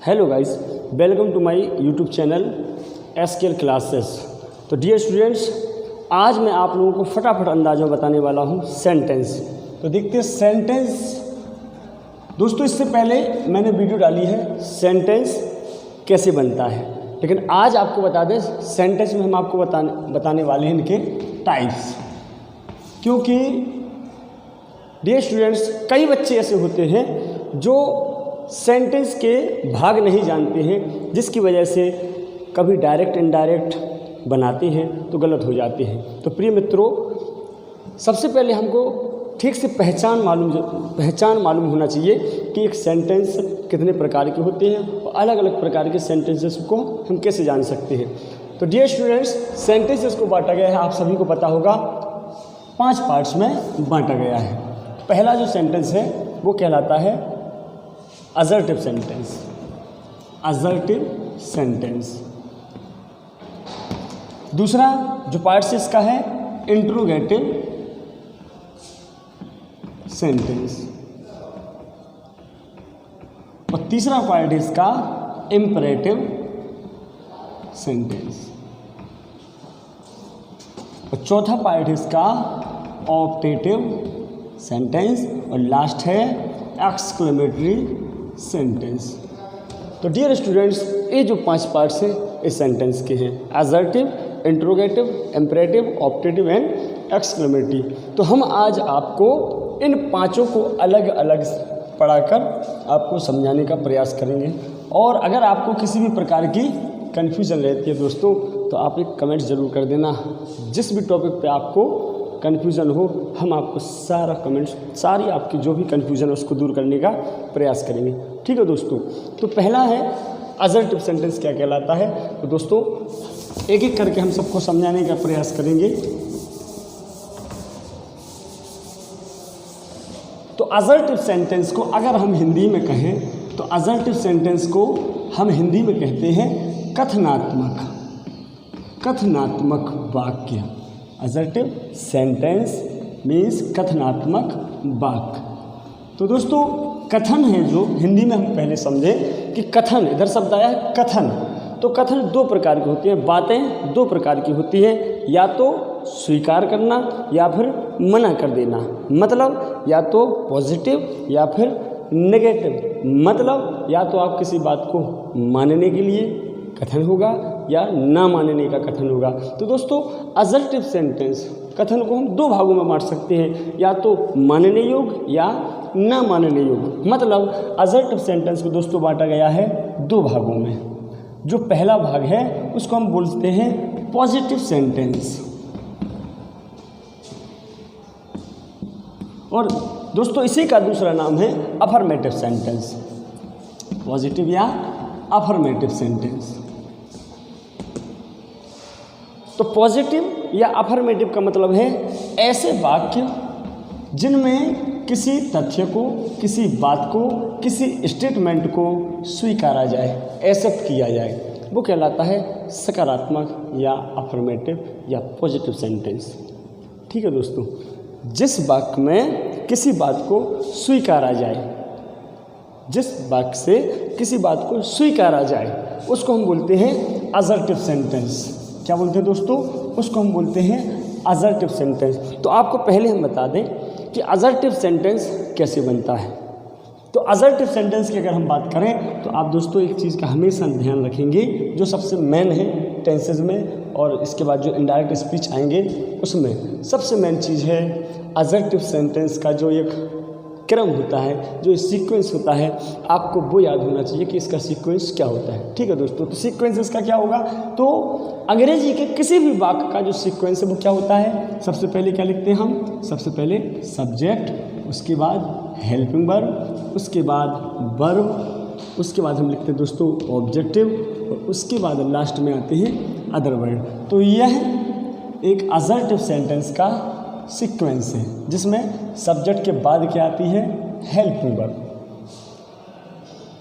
Hello guys, welcome to my YouTube channel SKL classes. तो dear students, आज मैं आप लोगों को फटाफट अंदाज में बताने वाला हूँ सेंटेंस। तो देखते हैं सेंटेंस। दोस्तों, इससे पहले मैंने वीडियो डाली है सेंटेंस कैसे बनता है, लेकिन आज आपको बता दें सेंटेंस में हम आपको बताने वाले हैं इनके टाइप्स। क्योंकि डियर स्टूडेंट्स, कई बच्चे ऐसे होते हैं जो सेंटेंस के भाग नहीं जानते हैं, जिसकी वजह से कभी डायरेक्ट इनडायरेक्ट बनाते हैं तो गलत हो जाते हैं। तो प्रिय मित्रों, सबसे पहले हमको ठीक से पहचान मालूम होना चाहिए कि एक सेंटेंस कितने प्रकार के होते हैं और अलग अलग प्रकार के सेंटेंसेस को हम कैसे जान सकते हैं। तो डियर स्टूडेंट्स, सेंटेंसेस को बांटा गया है, आप सभी को पता होगा, 5 पार्ट्स में बांटा गया है। पहला जो सेंटेंस है वो कहलाता है असर्टिव सेंटेंस। Assertive sentence. दूसरा जो पार्ट है इसका है इंट्रोगेटिव सेंटेंस। और तीसरा पार्ट है इसका इंपरेटिव सेंटेंस। और चौथा पार्ट है इसका ऑप्टेटिव सेंटेंस। और लास्ट है एक्सक्लेमेटरी सेंटेंस। तो डियर स्टूडेंट्स, ये जो 5 पार्ट्स हैं इस सेंटेंस के हैं, assertive, interrogative, imperative, optative and exclamatory. तो हम आज आपको इन 5 को अलग अलग पढ़ाकर आपको समझाने का प्रयास करेंगे। और अगर आपको किसी भी प्रकार की कन्फ्यूज़न रहती है दोस्तों, तो आप एक कमेंट ज़रूर कर देना। जिस भी टॉपिक पे आपको कन्फ्यूज़न हो, हम आपको सारी आपकी जो भी कन्फ्यूज़न है उसको दूर करने का प्रयास करेंगे। ठीक है दोस्तों। तो पहला है असर्टिव सेंटेंस क्या कहलाता है। तो दोस्तों, एक एक करके हम सबको समझाने का प्रयास करेंगे। तो असर्टिव सेंटेंस को अगर हम हिंदी में कहें तो असर्टिव सेंटेंस को हम हिंदी में कहते हैं कथनात्मक वाक्य। असर्टिव सेंटेंस मीन्स कथनात्मक वाक्य। तो दोस्तों, कथन है जो हिंदी में हम पहले समझें कि कथन, इधर शब्द आया है कथन। तो कथन 2 प्रकार की होती हैं, बातें 2 प्रकार की होती हैं, या तो स्वीकार करना या फिर मना कर देना। मतलब या तो पॉजिटिव या फिर नेगेटिव। मतलब या तो आप किसी बात को मानने के लिए कथन होगा या ना मानने का कथन होगा। तो दोस्तों, असर्टिव सेंटेंस कथन को हम 2 भागों में बांट सकते हैं, या तो मानने योग्य या ना मानने योग्य। मतलब असर्टिव सेंटेंस को दोस्तों बांटा गया है 2 भागों में। जो पहला भाग है उसको हम बोलते हैं पॉजिटिव सेंटेंस। और दोस्तों, इसी का दूसरा नाम है अफर्मेटिव सेंटेंस। पॉजिटिव या अफर्मेटिव सेंटेंस। तो पॉजिटिव या अफर्मेटिव का मतलब है ऐसे वाक्य जिनमें किसी तथ्य को, किसी बात को, किसी स्टेटमेंट को स्वीकारा जाए, एक्सेप्ट किया जाए, वो कहलाता है सकारात्मक या अफर्मेटिव या पॉजिटिव सेंटेंस। ठीक है दोस्तों। जिस वाक्य में किसी बात को स्वीकारा जाए, जिस वाक्य से किसी बात को स्वीकारा जाए, उसको हम बोलते हैं असर्टिव सेंटेंस। क्या बोलते हैं दोस्तों? उसको हम बोलते हैं असर्टिव सेंटेंस। तो आपको पहले हम बता दें कि असर्टिव सेंटेंस कैसे बनता है। तो असर्टिव सेंटेंस की अगर हम बात करें तो आप दोस्तों एक चीज़ का हमेशा ध्यान रखेंगे, जो सबसे मेन है टेंसेज में और इसके बाद जो इनडायरेक्ट स्पीच आएंगे उसमें सबसे मेन चीज़ है असर्टिव सेंटेंस का जो एक क्रम होता है, जो सीक्वेंस होता है, आपको वो याद होना चाहिए कि इसका सीक्वेंस क्या होता है। ठीक है दोस्तों। तो सीक्वेंस इसका क्या होगा? तो अंग्रेजी के किसी भी वाक्य का जो सीक्वेंस है वो क्या होता है? सबसे पहले क्या लिखते हैं हम? सबसे पहले सब्जेक्ट, उसके बाद हेल्पिंग वर्ब, उसके बाद वर्ब, उसके बाद हम लिखते हैं दोस्तों ऑब्जेक्टिव, और उसके बाद लास्ट में आते हैं अदर वर्ड। तो यह एक असर्टिव सेंटेंस का सीक्वेंस है, जिसमें सब्जेक्ट के बाद क्या आती है? Helping verb.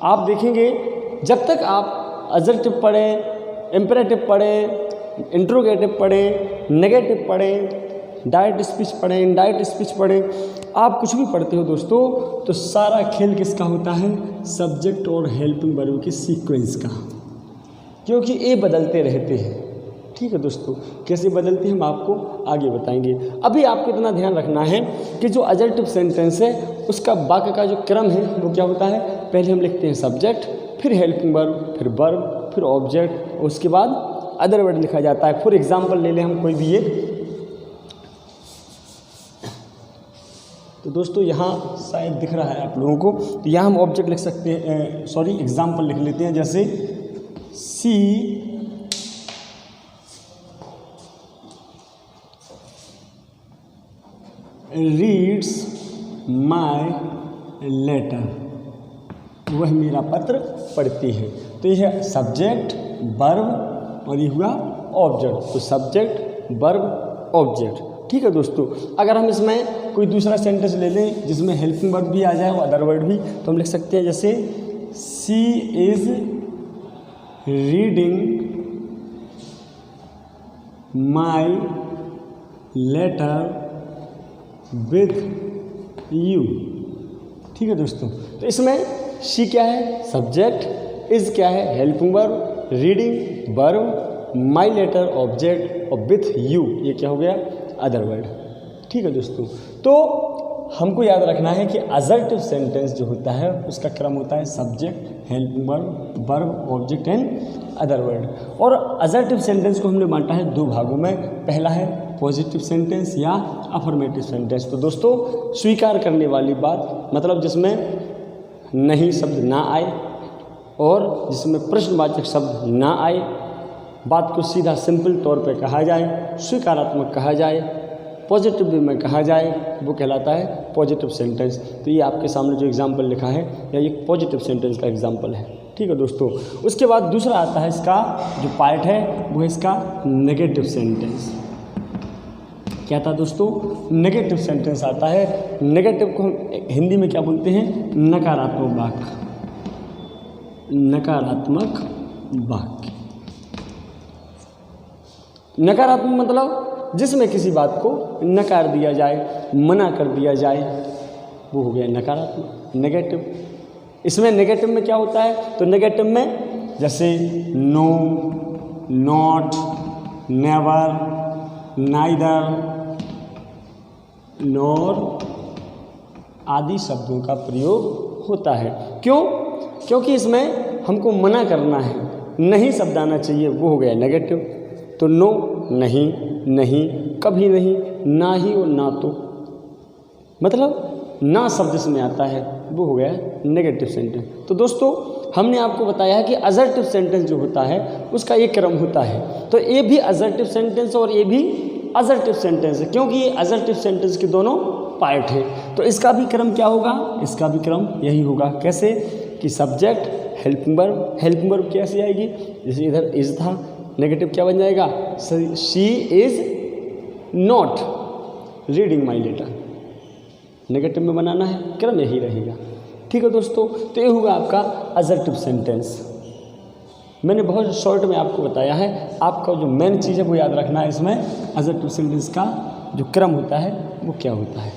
आप देखेंगे जब तक आप असर्टिव पढ़ें, इंपरेटिव पढ़ें, इंट्रोगेटिव पढ़ें, नेगेटिव पढ़ें, डायरेक्ट स्पीच पढ़ें, इनडायरेक्ट स्पीच पढ़ें, आप कुछ भी पढ़ते हो दोस्तों, तो सारा खेल किसका होता है? सब्जेक्ट और हेल्पिंग वर्ब के सीक्वेंस का, क्योंकि ये बदलते रहते हैं। ठीक है दोस्तों, कैसे बदलते हैं हम आपको आगे बताएंगे। अभी आपको इतना ध्यान रखना है कि जो अजर्टिव सेंटेंस है उसका वाक्य का जो क्रम है वो क्या होता है? पहले हम लिखते हैं सब्जेक्ट, फिर हेल्पिंग वर्ब, फिर वर्ब, फिर ऑब्जेक्ट, और उसके बाद अदर वर्ड लिखा जाता है। फॉर एग्जाम्पल ले लें हम कोई भी एक, तो दोस्तों यहाँ शायद दिख रहा है आप लोगों को, तो यहाँ हम ऑब्जेक्ट लिख सकते हैं, सॉरी एग्जाम्पल लिख लेते हैं, जैसे सी रीड्स माई लेटर, वह मेरा पत्र पढ़ती है। तो यह है सब्जेक्ट, वर्ब और ये हुआ ऑब्जेक्ट। तो सब्जेक्ट, वर्ब, ऑब्जेक्ट। ठीक है दोस्तों, अगर हम इसमें कोई दूसरा सेंटेंस ले लें जिसमें हेल्पिंग वर्ब भी आ जाए और अदर वर्ड भी, तो हम लिख सकते हैं जैसे she is reading my letter with you. ठीक है दोस्तों, तो इसमें शी क्या है? सब्जेक्ट, इज क्या है? Helping verb, reading verb, my letter object, और विथ यू ये क्या हो गया? Other word. ठीक है दोस्तों, तो हमको याद रखना है कि असर्टिव सेंटेंस जो होता है उसका क्रम होता है subject, helping verb, verb, object and other word. और असर्टिव सेंटेंस को हमने बांटा है दो भागों में। पहला है पॉजिटिव सेंटेंस या अफर्मेटिव सेंटेंस। तो दोस्तों, स्वीकार करने वाली बात, मतलब जिसमें नहीं शब्द ना आए और जिसमें प्रश्नवाचक शब्द ना आए, बात को सीधा सिंपल तौर पे कहा जाए, स्वीकारात्मक कहा जाए, पॉजिटिव वे में कहा जाए, वो कहलाता है पॉजिटिव सेंटेंस। तो ये आपके सामने जो एग्जाम्पल लिखा है या एक पॉजिटिव सेंटेंस का एग्जाम्पल है। ठीक है दोस्तों, उसके बाद दूसरा आता है इसका जो पार्ट है वो है इसका नेगेटिव सेंटेंस। क्या था दोस्तों? नेगेटिव सेंटेंस आता है। नेगेटिव को हम हिंदी में क्या बोलते हैं? नकारात्मक वाक्य। नकारात्मक वाक्य, नकारात्मक मतलब जिसमें किसी बात को नकार दिया जाए, मना कर दिया जाए, वो हो गया नकारात्मक, नेगेटिव। इसमें नेगेटिव में क्या होता है? तो नेगेटिव में जैसे no, not, never, neither, nor आदि शब्दों का प्रयोग होता है। क्यों? क्योंकि इसमें हमको मना करना है, नहीं शब्द आना चाहिए, वो हो गया नेगेटिव। तो नो नहीं, नहीं, कभी नहीं, ना ही और ना तो, मतलब ना शब्द इसमें आता है, वो हो गया नेगेटिव सेंटेंस। तो दोस्तों, हमने आपको बताया है कि असर्टिव सेंटेंस जो होता है उसका एक क्रम होता है। तो ये भी असर्टिव सेंटेंस और ये भी असर्टिव सेंटेंस है, क्योंकि ये असर्टिव सेंटेंस के दोनों पार्ट है। तो इसका भी क्रम क्या होगा? इसका भी क्रम यही होगा। कैसे? कि subject, helping verb, helping verb कैसे आएगी? जैसे इधर इज था, नेगेटिव क्या बन जाएगा? She is not reading my letter, negative में बनाना है, क्रम यही रहेगा। ठीक है दोस्तों, तो ये होगा आपका असर्टिव सेंटेंस। मैंने बहुत शॉर्ट में आपको बताया है, आपका जो मेन चीज़ है वो याद रखना है इसमें, असर्टिव सेंटेंस का जो क्रम होता है वो क्या होता है।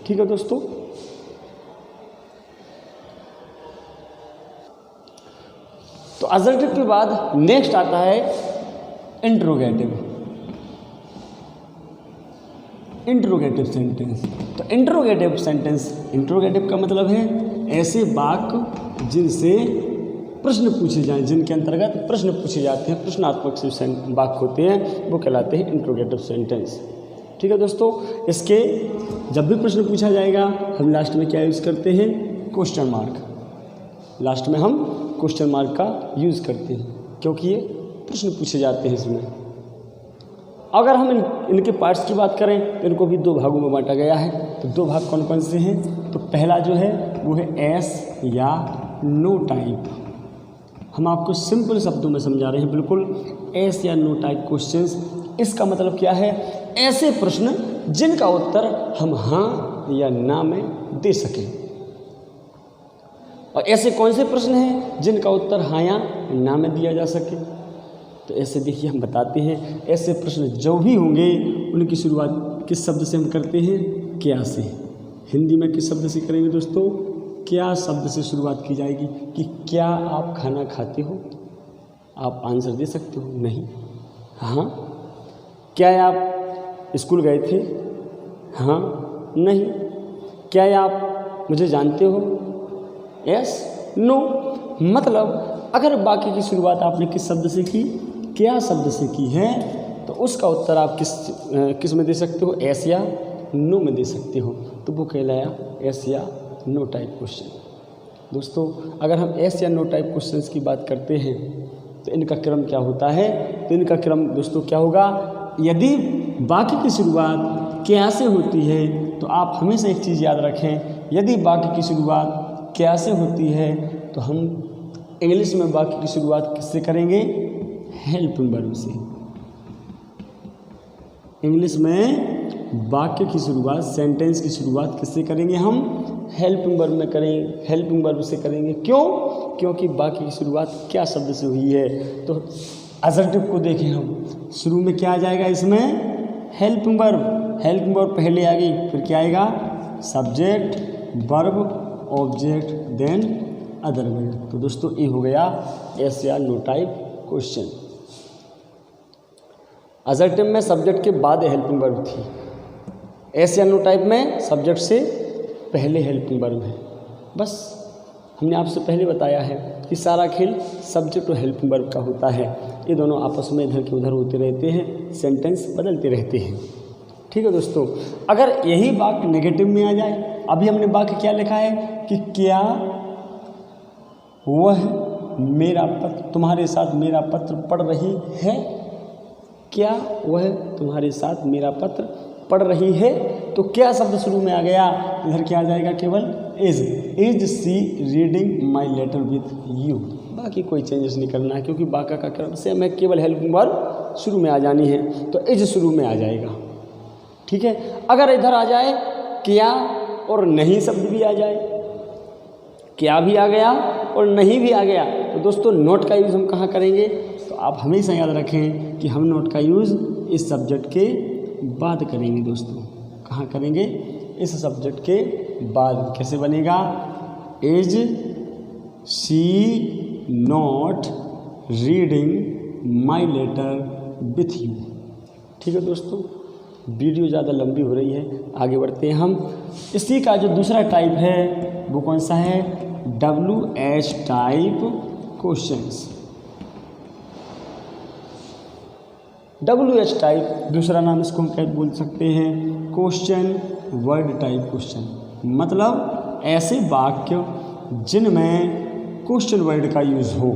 ठीक है दोस्तों, तो असर्टिव के बाद नेक्स्ट आता है इंट्रोगेटिव। Interrogative sentence. तो इंट्रोगेटिव सेंटेंस, इंट्रोगेटिव का मतलब है ऐसे वाक्य जिनसे प्रश्न पूछे जाएं, जिनके अंतर्गत प्रश्न पूछे जाते हैं, प्रश्नात्मक से वाक्य होते हैं, वो कहलाते हैं इंट्रोगेटिव सेंटेंस। ठीक है दोस्तों, इसके जब भी प्रश्न पूछा जाएगा हम लास्ट में क्या यूज़ करते हैं? Question mark. लास्ट में हम क्वेश्चन मार्क का यूज़ करते हैं, क्योंकि ये प्रश्न पूछे जाते हैं इसमें। अगर हम इनके पार्ट्स की बात करें तो इनको भी दो भागों में बांटा गया है। तो दो भाग कौन कौन से हैं? तो पहला जो है वो है एस या नो टाइप। हम आपको सिंपल शब्दों में समझा रहे हैं, बिल्कुल एस या नो टाइप क्वेश्चंस। इसका मतलब क्या है? ऐसे प्रश्न जिनका उत्तर हम हाँ या ना में दे सकें। और ऐसे कौन से प्रश्न हैं जिनका उत्तर हाँ या ना में दिया जा सके? तो ऐसे देखिए हम बताते हैं, ऐसे प्रश्न जो भी होंगे उनकी शुरुआत किस शब्द से हम करते हैं? क्या से। हिंदी में किस शब्द से करेंगे दोस्तों? क्या शब्द से शुरुआत की जाएगी कि क्या आप खाना खाते हो? आप आंसर दे सकते हो नहीं। हाँ। क्या आप स्कूल गए थे? हाँ नहीं। क्या आप मुझे जानते हो? Yes no. मतलब अगर वाक्य की शुरुआत आपने किस शब्द से की? क्या शब्द से की है, तो उसका उत्तर आप किस में दे सकते हो? एस या नो में दे सकते हो। तो वो कहलाया एस या नो टाइप क्वेश्चन। दोस्तों अगर हम एस या नो टाइप क्वेश्चंस की बात करते हैं तो इनका क्रम क्या होता है? तो इनका क्रम दोस्तों क्या होगा? यदि वाक्य की शुरुआत क्या से होती है तो आप हमेशा एक चीज़ याद रखें, यदि वाक्य की शुरुआत क्या से होती है तो हम इंग्लिश में वाक्य की शुरुआत किससे करेंगे? हेल्पिंग वर्ब से। इंग्लिश में वाक्य की शुरुआत, सेंटेंस की शुरुआत किससे करेंगे? हम हेल्पिंग वर्ब में करेंगे, हेल्पिंग वर्ब से करेंगे। क्यों? क्योंकि वाक्य की शुरुआत क्या शब्द से हुई है। तो असर्टिव को देखें हम, शुरू में क्या आ जाएगा इसमें? Helping verb. हेल्पिंग वर्ब पहले आ गई, फिर क्या आएगा? Subject, verb, object, then other word. तो दोस्तों ये हो गया एस या नो टाइप क्वेश्चन। असर्टिव में सब्जेक्ट के बाद हेल्पिंग वर्ब थी, एस या नो टाइप में सब्जेक्ट से पहले हेल्पिंग वर्ब है। बस हमने आपसे पहले बताया है कि सारा खेल सब्जेक्ट और हेल्पिंग वर्ब का होता है। ये दोनों आपस में इधर के उधर होते रहते हैं, सेंटेंस बदलते रहते हैं। ठीक है दोस्तों, अगर यही वाक्य नेगेटिव में आ जाए, अभी हमने वाक्य क्या लिखा है कि क्या वह मेरा पत्र तुम्हारे साथ मेरा पत्र पढ़ रही है? क्या वह तुम्हारे साथ मेरा पत्र पढ़ रही है? तो क्या शब्द शुरू में आ गया, इधर क्या आ जाएगा? केवल is she reading my letter with you. बाकी कोई चेंजेस नहीं करना है क्योंकि वाक्य का क्रम से हमें केवल हेल्पिंग वर्ब शुरू में आ जानी है, तो इज शुरू में आ जाएगा। ठीक है। अगर इधर आ जाए क्या और नहीं शब्द भी आ जाए, क्या भी आ गया और नहीं भी आ गया, तो दोस्तों नोट का यूज़ हम कहाँ करेंगे? तो आप हमेशा याद रखें कि हम नोट का यूज़ इस सब्जेक्ट के बाद करेंगे। दोस्तों कहाँ करेंगे? इस सब्जेक्ट के बाद। कैसे बनेगा? Is she not reading my letter with you. ठीक है दोस्तों, वीडियो ज़्यादा लंबी हो रही है, आगे बढ़ते हैं हम। इसी का जो दूसरा टाइप है वो कौन सा है? WH type questions. WH type दूसरा नाम इसको हम क्या बोल सकते हैं? Question word type question. मतलब ऐसे वाक्य जिनमें क्वेश्चन वर्ड का यूज़ हो।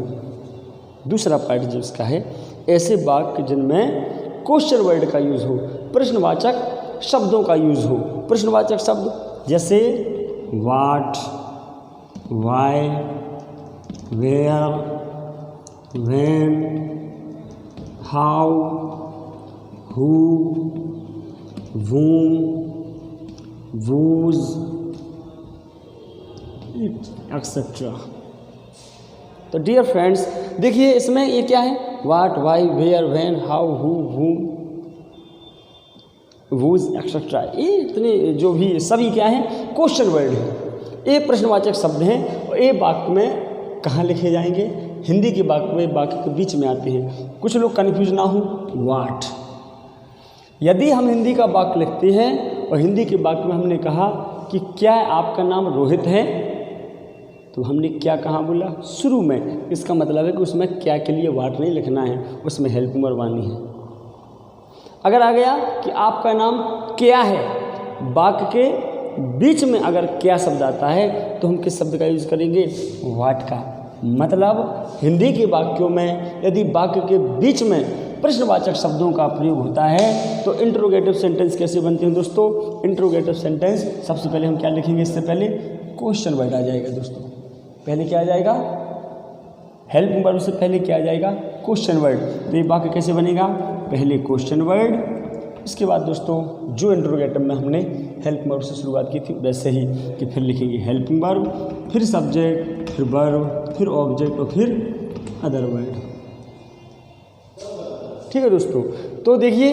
दूसरा पार्ट जो इसका है, ऐसे वाक्य जिनमें क्वेश्चन वर्ड का यूज़ हो, प्रश्नवाचक शब्दों का यूज़ हो। प्रश्नवाचक शब्द जैसे what, why, where, when, how, who, whom, whose, etcetera. तो डियर फ्रेंड्स देखिए इसमें ये क्या है? What, why, where, when, how, who, whom, whose, etcetera. ये इतने जो भी सभी क्या है? क्वेश्चन वर्ड है। ये प्रश्नवाचक शब्द हैं और ये वाक्य में कहाँ लिखे जाएंगे? हिंदी के वाक्य के बीच में आते हैं। कुछ लोग कन्फ्यूज ना हो, व्हाट। यदि हम हिंदी का वाक्य लिखते हैं और हिंदी के वाक्य में हमने कहा कि क्या आपका नाम रोहित है, तो हमने क्या कहाँ बोला? शुरू में। इसका मतलब है कि उसमें क्या के लिए व्हाट नहीं लिखना है, उसमें हेल्पिंग वर्ब आनी है। अगर आ गया कि आपका नाम क्या है, वाक्य के बीच में अगर क्या शब्द आता है तो हम किस शब्द का यूज़ करेंगे? व्हाट का। मतलब हिंदी के वाक्यों में यदि वाक्य के बीच में प्रश्नवाचक शब्दों का प्रयोग होता है तो इंट्रोगेटिव सेंटेंस कैसे बनते हैं दोस्तों? इंट्रोगेटिव सेंटेंस सबसे पहले हम क्या लिखेंगे? इससे पहले क्वेश्चन वर्ड आ जाएगा दोस्तों। पहले क्या आ जाएगा? हेल्पिंग वर्ब से पहले क्या आ जाएगा? Question word. तो ये वाक्य कैसे बनेगा? पहले क्वेश्चन वर्ड, इसके बाद दोस्तों जो इंट्रोगेटिव में हमने हेल्पिंग वर्ब से शुरुआत की थी वैसे ही कि फिर लिखेंगे हेल्पिंग वर्ब, फिर सब्जेक्ट, फिर वर्ब, फिर ऑब्जेक्ट और फिर अदर वर्ड। ठीक है दोस्तों, तो देखिए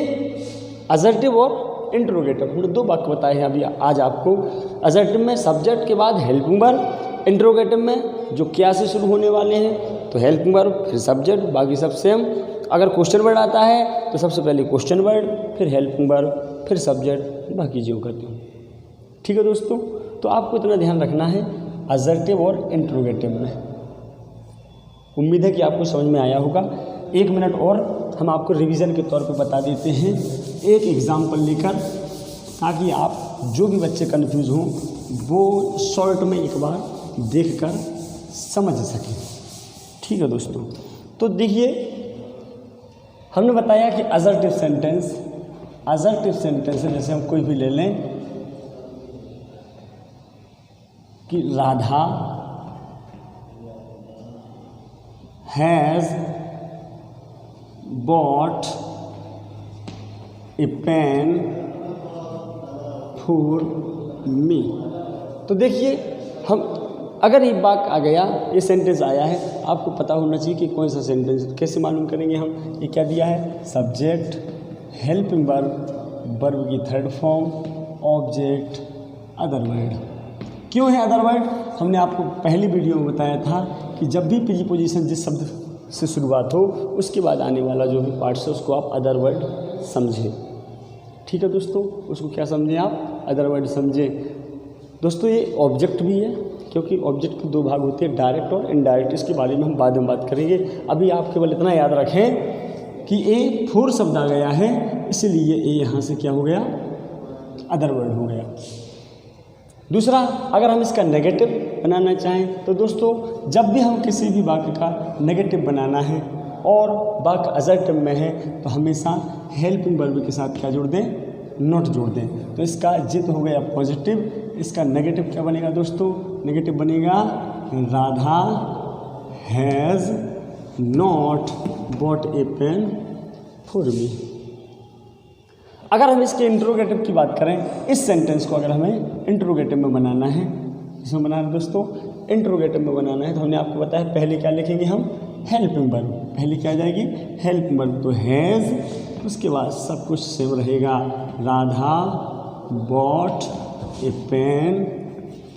असर्टिव और इंट्रोगेटिव। हमने 2 वाक्य बताए हैं अभी आज आपको। असर्टिव में सब्जेक्ट के बाद हेल्पिंग वर्ब, इंट्रोगेटिव में जो क्या से शुरू होने वाले हैं तो हेल्पिंग वर्ब फिर सब्जेक्ट, बाकी सब सेम। अगर क्वेश्चन वर्ड आता है तो सबसे पहले क्वेश्चन वर्ड, फिर हेल्पिंग वर्ब, फिर सब्जेक्ट, बाकी जो करते हो। ठीक है दोस्तों, तो आपको इतना ध्यान रखना है असर्टिव और इंट्रोगेटिव में। उम्मीद है कि आपको समझ में आया होगा। 1 मिनट और हम आपको रिवीजन के तौर पे बता देते हैं एक एग्जाम्पल लेकर, ताकि आप जो भी बच्चे कंफ्यूज हों वो शॉर्ट में एक बार देखकर समझ सकें। ठीक है दोस्तों, तो देखिए हमने बताया कि असर्टिव सेंटेंस है, जैसे हम कोई भी ले लें कि Radha has bought a pen for me। तो देखिए हम अगर ये वाक्य आ गया, ये सेंटेंस आया है, आपको पता होना चाहिए कि कौन सा सेंटेंस। कैसे मालूम करेंगे हम? ये क्या दिया है? सब्जेक्ट, हेल्पिंग वर्ब, वर्ब की third form, object, other word. क्यों है अदर वर्ड? हमने आपको पहली वीडियो में बताया था कि जब भी प्रीपोजिशन जिस शब्द से शुरुआत हो उसके बाद आने वाला जो भी पार्ट्स है उसको आप अदर वर्ड समझें। ठीक है दोस्तों, उसको क्या समझें आप? अदर वर्ड समझें। दोस्तों ये ऑब्जेक्ट भी है, क्योंकि ऑब्जेक्ट के 2 भाग होते हैं, डायरेक्ट और इनडायरेक्ट। इसके बारे में हम बाद में बात करेंगे। अभी आप केवल इतना याद रखें कि ए 4 शब्द आ गया है, इसलिए ए यहाँ से क्या हो गया? अदर वर्ड हो गया। दूसरा, अगर हम इसका नेगेटिव बनाना चाहें तो दोस्तों जब भी हम किसी भी वाक्य का नेगेटिव बनाना है और वाक्य असर्टिव में है तो हमेशा हेल्पिंग वर्ब के साथ क्या जोड़ दें? नॉट जोड़ दें। तो इसका जित हो गया पॉजिटिव। इसका नेगेटिव क्या बनेगा दोस्तों? नेगेटिव बनेगा Radha has not bought a pen for me. अगर हम इसके इंट्रोगेटिव की बात करें, इस सेंटेंस को अगर हमें इंट्रोगेटिव में बनाना है, इसमें बनाना है दोस्तों इंट्रोगेटिव में बनाना है, तो हमने आपको बताया पहले क्या लिखेंगे हम? Helping verb. पहले क्या आ जाएगी? Helping verb. तो हैज़, उसके बाद सब कुछ सेम रहेगा। Radha bought a pen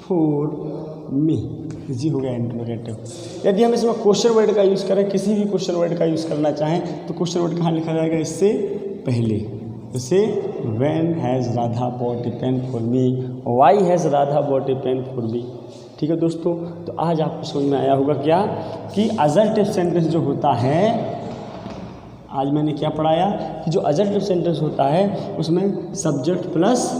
for me, जी हो गया इंट्रोगेटिव। यदि हम इसमें क्वेश्चन वर्ड का यूज़ करें, किसी भी क्वेश्चन वर्ड का यूज़ करना चाहें तो क्वेश्चन वर्ड कहाँ लिखा जाएगा? इससे पहले। जैसे when has Radha bought a pen for me, why has Radha bought a pen for me। ठीक है दोस्तों, तो आज आपको समझ में आया होगा क्या कि असर्टिव सेंटेंस जो होता है, आज मैंने क्या पढ़ाया कि जो असर्टिव सेंटेंस होता है उसमें subject plus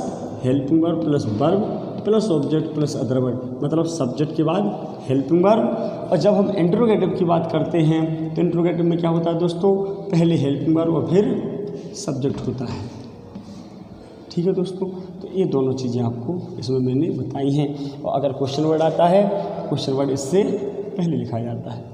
helping verb plus verb plus object plus other word, मतलब सब्जेक्ट के बाद हेल्पिंग वर्ब। और जब हम इंट्रोगेटिव की बात करते हैं तो इंट्रोगेटिव में क्या होता है दोस्तों? पहले हेल्पिंग वर्ब और फिर सब्जेक्ट होता है। ठीक है दोस्तों, तो ये दोनों चीज़ें आपको इसमें मैंने बताई हैं। और अगर क्वेश्चन वर्ड आता है, क्वेश्चन वर्ड इससे पहले लिखा जाता है।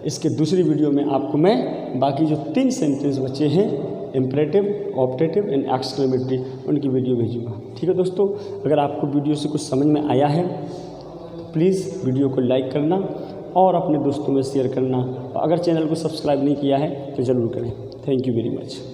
इसके दूसरी वीडियो में आपको मैं बाकी जो 3 सेंटेंस बचे हैं, इम्परेटिव, ऑप्टेटिव एंड एक्सक्लेमेटरी, उनकी वीडियो भेजूँगा। ठीक है दोस्तों, अगर आपको वीडियो से कुछ समझ में आया है तो प्लीज़ वीडियो को लाइक करना और अपने दोस्तों में शेयर करना। और अगर चैनल को सब्सक्राइब नहीं किया है तो ज़रूर करें। Thank you very much.